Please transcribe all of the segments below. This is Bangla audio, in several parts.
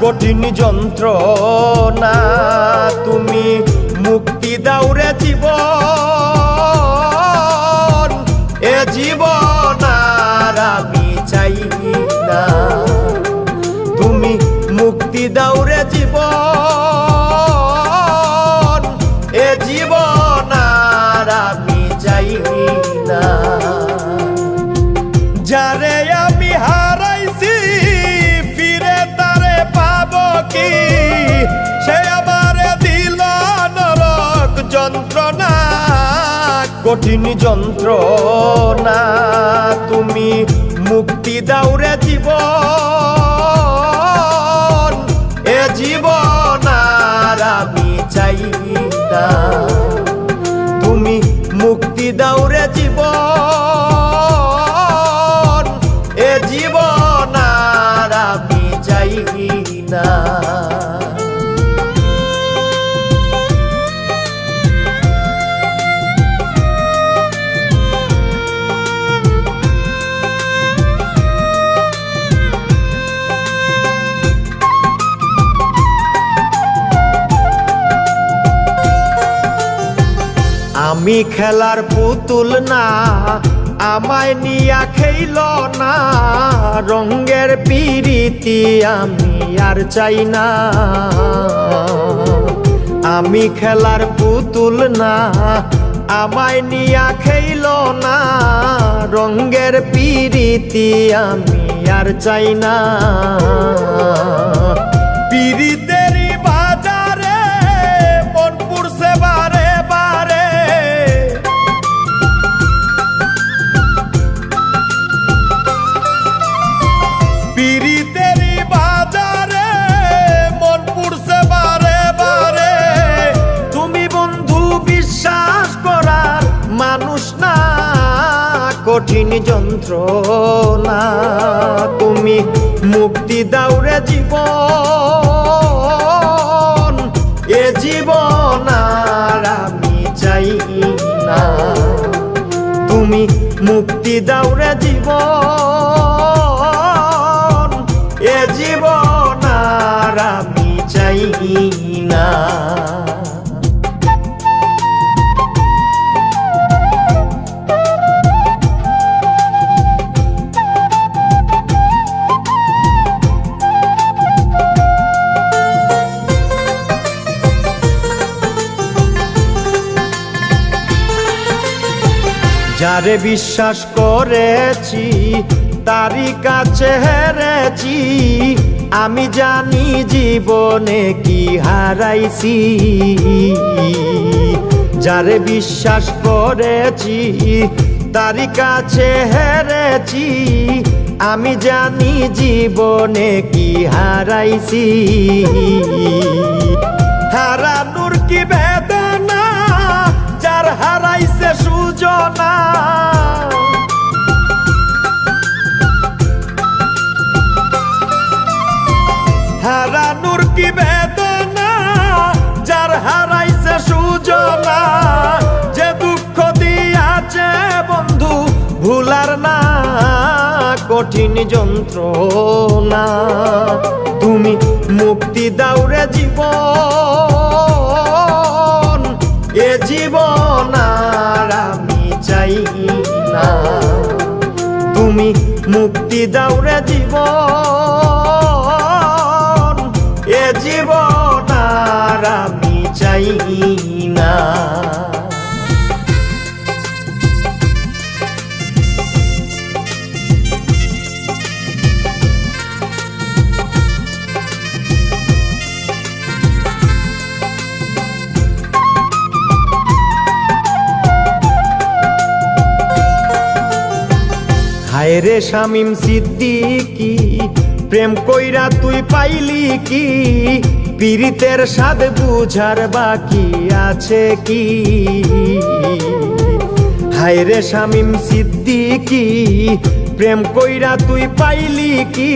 কঠিন যন্ত্রণা তুমি মুক্তি দাও রে জীবন, এ জীবন আর আমি চাই না। তুমি মুক্তি দাও রে জীবন, এ জীবন আর আমি চাই না। যারে আমি হারাইছি ফিরে তারে পাবো কি, সে আমারে দিল নরক যন্ত্রণা। কঠিন যন্ত্রণা তুমি মুক্তি দাও রে জীবন, এ জীবন আর আমি চাই না। তুমি মুক্তি দাও রে জীবন, এ জীবন আর আমি চাই না। আমি খেলার পুতুল না, আমায় নিয়া খেইল না, রঙের পিরিতি আমি আর চাই না। আমি খেলার পুতুল না, আমায় নিয়া খেইল না, রঙের পিরিতি আমি আর চাই না। পিরিতেরি বাজারে মন পুরছে বারে বারে, পিরিতেরি বাজারে মন পুরছে বারে বারে। তুমি বন্ধু বিশ্বাস করার মানুষ না, কঠিন যন্ত্রণা তুমি মুক্তি দাও রে জীবন, এ জীবন আর আমি চাই না। তুমি মুক্তি দাও রে জীবন, এ জীবন আর আমি চাই না। যারে বিশ্বাস করেছি তারই কাছে হেরেছি, আমি জানি জীবনে কি হারাইছি। যারে বিশ্বাস করেছি তারই কাছে হেরেছি, আমি জানি জীবনে কি হারাইছি। হারানোর কি বেদনা, যার হারাইছে সুজনা। হারানোর কি বেদনা, যার হারাইছে সুজনা। যে দুঃখ দিয়াছে বন্ধু ভুলার না, কঠিন যন্ত্রণা তুমি মুক্তি দাও রে জীবন, এ জীবন আর আমি চাই না। তুমি মুক্তি দাও রে জীবন, এ জীবন আর আমি চাই না। হায় রে শামীম সিদ্দিকী, প্রেম কইরা তুই পাইলি কি, পীড়িতের স্বাদ বুঝার বাকি আছে কি। হায় রে শামীম সিদ্দিকী, প্রেম কইরা তুই পাইলি কি,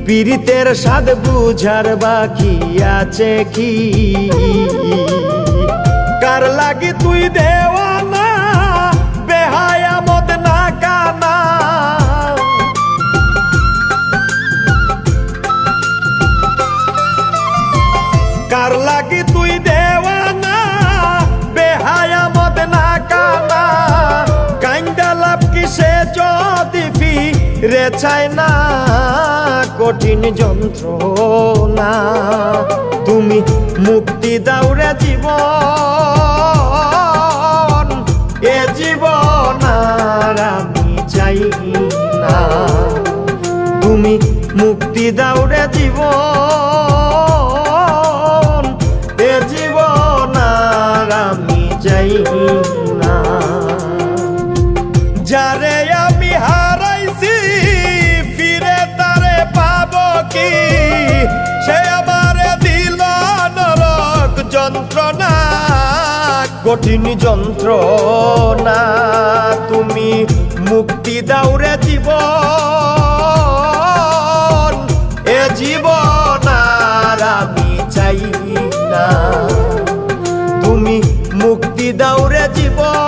পীড়িতের স্বাদ বুঝার বাকি আছে কি। কার লাগি তুই দেওয়ানা, বেহায়া মদ না কানা। লাগি তুই দেওয়ানা বেহায়া মদ না কানা কাইন্দা লাভ কিসে যদি ফিরে চায় না কঠিন যন্ত্রণা তুমি মুক্তি দাও রে জীবন এ জীবন আর আমি চাই না তুমি মুক্তি দাও রে জীবন এ জীবন আর আমি চাই না যারে আমি হারাইছি ফিরে তারে পাবো কি সে আমারে দিল নরক যন্ত্রণা কঠিন যন্ত্রণা তুমি মুক্তি দাও রে জীবন এ জীবন আর আমি চাই না তুমি মুক্তি দাও রে জীবন